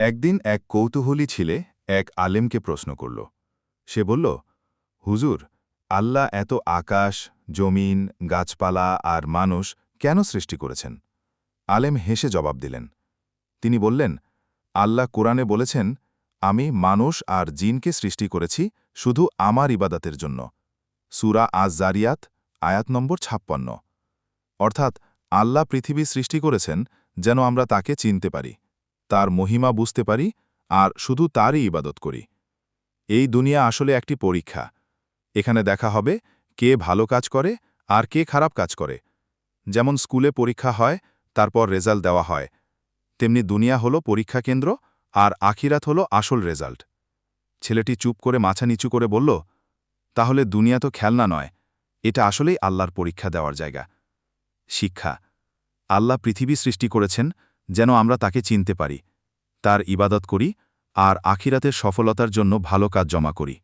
একদিন এক কৌতূহলী ছেলে এক আলেমকে প্রশ্ন করল। সে বলল, হুজুর, আল্লাহ এত আকাশ, জমিন, গাছপালা আর মানুষ কেন সৃষ্টি করেছেন? আলেম হেসে জবাব দিলেন। তিনি বললেন, আল্লাহ কোরআনে বলেছেন, আমি মানুষ আর জিনকে সৃষ্টি করেছি শুধু আমার ইবাদতের জন্য। সূরা আজ-জারিয়াত, আয়াত নম্বর ৫৬। অর্থাৎ আল্লাহ পৃথিবী সৃষ্টি করেছেন যেন আমরা তাকে চিনতে পারি, তার মহিমা বুঝতে পারি আর শুধু তারই ইবাদত করি। এই দুনিয়া আসলে একটি পরীক্ষা। এখানে দেখা হবে কে ভালো কাজ করে আর কে খারাপ কাজ করে। যেমন স্কুলে পরীক্ষা হয়, তারপর রেজাল্ট দেওয়া হয়, তেমনি দুনিয়া হলো পরীক্ষা কেন্দ্র আর আখিরাত হলো আসল রেজাল্ট। ছেলেটি চুপ করে মাথা নিচু করে বলল, তাহলে দুনিয়া তো খেলনা নয়, এটা আসলেই আল্লাহর পরীক্ষা দেওয়ার জায়গা। শিক্ষা: আল্লাহ পৃথিবী সৃষ্টি করেছেন যেন আমরা তাকে চিনতে পারি, তার ইবাদত করি আর আখিরাতের সফলতার জন্য ভালো কাজ জমা করি।